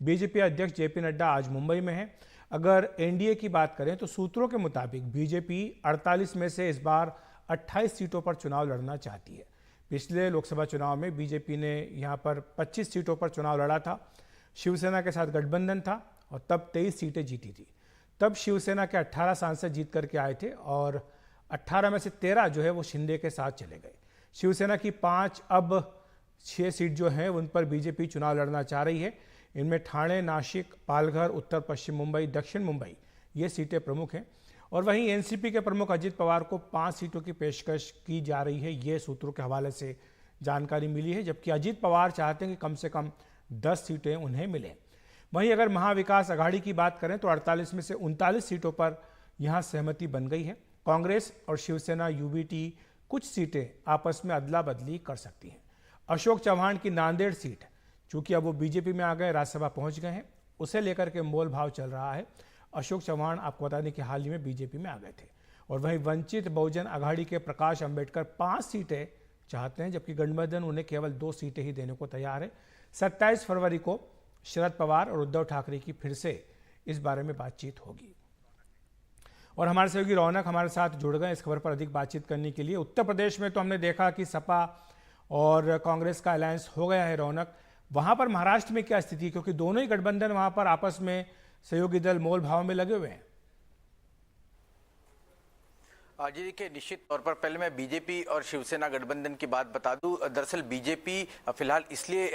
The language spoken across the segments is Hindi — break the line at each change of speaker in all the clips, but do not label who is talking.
बीजेपी अध्यक्ष जेपी नड्डा आज मुंबई में हैं। अगर एनडीए की बात करें तो सूत्रों के मुताबिक बीजेपी 48 में से इस बार 28 सीटों पर चुनाव लड़ना चाहती है। पिछले लोकसभा चुनाव में बीजेपी ने यहां पर 25 सीटों पर चुनाव लड़ा था। शिवसेना के साथ गठबंधन था और तब 23 सीटें जीती थी। तब शिवसेना के 18 सांसद जीत करके आए थे और 18 में से 13 जो है वो शिंदे के साथ चले गए। शिवसेना की 5 अब 6 सीट जो हैं उन पर बीजेपी चुनाव लड़ना चाह रही है। इनमें ठाणे, नासिक, पालघर, उत्तर पश्चिम मुंबई, दक्षिण मुंबई ये सीटें प्रमुख हैं। और वहीं एनसीपी के प्रमुख अजित पवार को 5 सीटों की पेशकश की जा रही है, ये सूत्रों के हवाले से जानकारी मिली है। जबकि अजित पवार चाहते हैं कि कम से कम 10 सीटें उन्हें मिलें। वहीं अगर महाविकास अघाड़ी की बात करें तो 48 में से 39 सीटों पर यहां सहमति बन गई है। कांग्रेस और शिवसेना यूबीटी कुछ सीटें आपस में अदला बदली कर सकती हैं। अशोक चव्हाण की नांदेड़ सीट, चूंकि अब वो बीजेपी में आ गए, राज्यसभा पहुंच गए हैं, उसे लेकर के मोल भाव चल रहा है। अशोक चव्हाण आपको बता दें कि हाल ही में बीजेपी में आ गए थे। और वहीं वंचित बहुजन अघाड़ी के प्रकाश अंबेडकर 5 सीटें चाहते हैं, जबकि गठबंधन उन्हें केवल 2 सीटें ही देने को तैयार है। 27 फरवरी को शरद पवार और उद्धव ठाकरे की फिर से इस बारे में बातचीत होगी। और हमारे सहयोगी रौनक हमारे साथ जुड़ गए इस खबर पर अधिक बातचीत करने के लिए। उत्तर प्रदेश में तो हमने देखा कि सपा और कांग्रेस का अलायंस हो गया है। रौनक, वहां पर महाराष्ट्र में क्या स्थिति, क्योंकि दोनों ही गठबंधन वहां पर आपस में सहयोगी दल मोल भाव में लगे हुए हैं।
जी देखिए, निश्चित तौर पर पहले मैं बीजेपी और शिवसेना गठबंधन की बात बता दूं। दरअसल बीजेपी फिलहाल इसलिए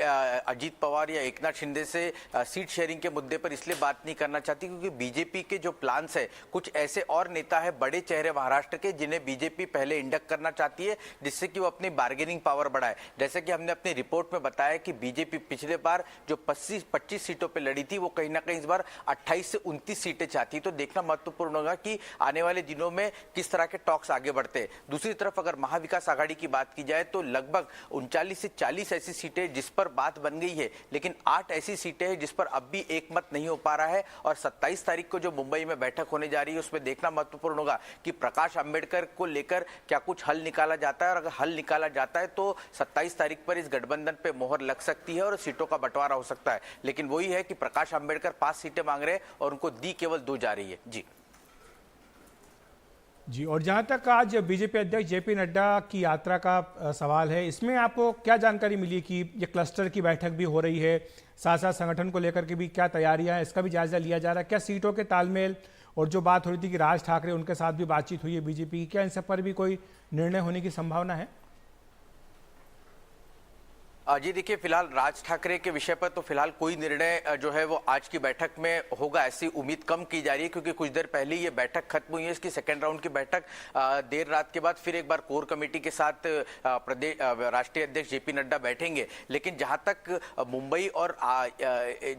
अजीत पवार या एकनाथ शिंदे से सीट शेयरिंग के मुद्दे पर इसलिए बात नहीं करना चाहती क्योंकि बीजेपी के जो प्लान्स है, कुछ ऐसे और नेता है, बड़े चेहरे महाराष्ट्र के, जिन्हें बीजेपी पहले इंडक्ट करना चाहती है जिससे कि वो अपनी बार्गेनिंग पावर बढ़ाए। जैसे कि हमने अपनी रिपोर्ट में बताया कि बीजेपी पिछले बार जो 25 सीटों पर लड़ी थी वो कहीं ना कहीं इस बार 28 से 29 सीटें चाहती। तो देखना महत्वपूर्ण होगा कि आने वाले दिनों में किस तरह के टॉक्स आगे बढ़ते हैं। दूसरी तरफ अगर महाविकास आघाड़ी की बात की जाए तो लगभग 39 से 40 ऐसी सीटें जिस पर बात बन गई है, लेकिन 8 ऐसी सीटें हैं जिस पर अब भी एक मत नहीं हो पा रहा है। और 27 तारीख को जो मुंबई में बैठक होने जा रही है उसमें देखना महत्वपूर्ण होगा कि प्रकाश अंबेडकर को लेकर क्या कुछ हल निकाला जाता है। और अगर हल निकाला जाता है तो 27 तारीख पर इस गठबंधन पर मोहर लग सकती है और सीटों का बंटवारा हो सकता है। लेकिन वही है कि प्रकाश अंबेडकर 5 सीटें मांग रहे हैं और उनको दी केवल 2 जा रही है।
जी, और जहां तक आज बीजेपी अध्यक्ष जेपी नड्डा की यात्रा का सवाल है, इसमें आपको क्या जानकारी मिली कि ये क्लस्टर की बैठक भी हो रही है, साथ साथ संगठन को लेकर के भी क्या तैयारियां हैं, इसका भी जायजा लिया जा रहा है? क्या सीटों के तालमेल और जो बात हो रही थी कि राज ठाकरे उनके साथ भी बातचीत हुई है बीजेपी की, क्या इन सब पर भी कोई निर्णय होने की संभावना है?
जी देखिए, फिलहाल राज ठाकरे के विषय पर तो फिलहाल कोई निर्णय जो है वो आज की बैठक में होगा ऐसी उम्मीद कम की जा रही है क्योंकि कुछ देर पहले ये बैठक खत्म हुई है। इसकी सेकेंड राउंड की बैठक देर रात के बाद फिर एक बार कोर कमेटी के साथ प्रदेश राष्ट्रीय अध्यक्ष जेपी नड्डा बैठेंगे। लेकिन जहां तक मुंबई और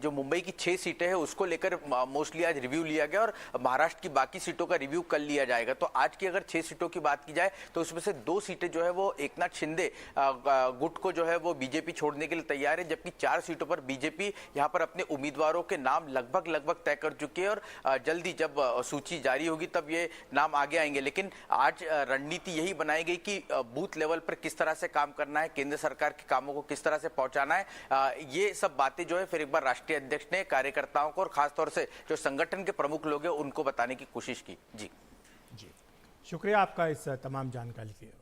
जो मुंबई की 6 सीटें हैं उसको लेकर मोस्टली आज रिव्यू लिया गया और महाराष्ट्र की बाकी सीटों का रिव्यू कल लिया जाएगा। तो आज की अगर 6 सीटों की बात की जाए तो उसमें से 2 सीटें जो है वो एकनाथ शिंदे गुट को जो है वो बीजेपी छोड़ने के लिए तैयार है, जबकि 4 सीटों पर बीजेपी यहां पर अपने उम्मीदवारों के नाम लगभग तय कर चुकी है और जल्दी जब सूची जारी होगी तब ये नाम आगे आएंगे। लेकिन आज रणनीति यही बनाई गई कि बूथ लेवल पर किस तरह से काम करना है, केंद्र सरकार के कामों को किस तरह से पहुंचाना है, ये सब बातें जो है फिर एक बार राष्ट्रीय अध्यक्ष ने कार्यकर्ताओं को और खासतौर से जो संगठन के प्रमुख लोग हैं उनको बताने की कोशिश की। जी,
शुक्रिया आपका इस तमाम जानकारी के लिए।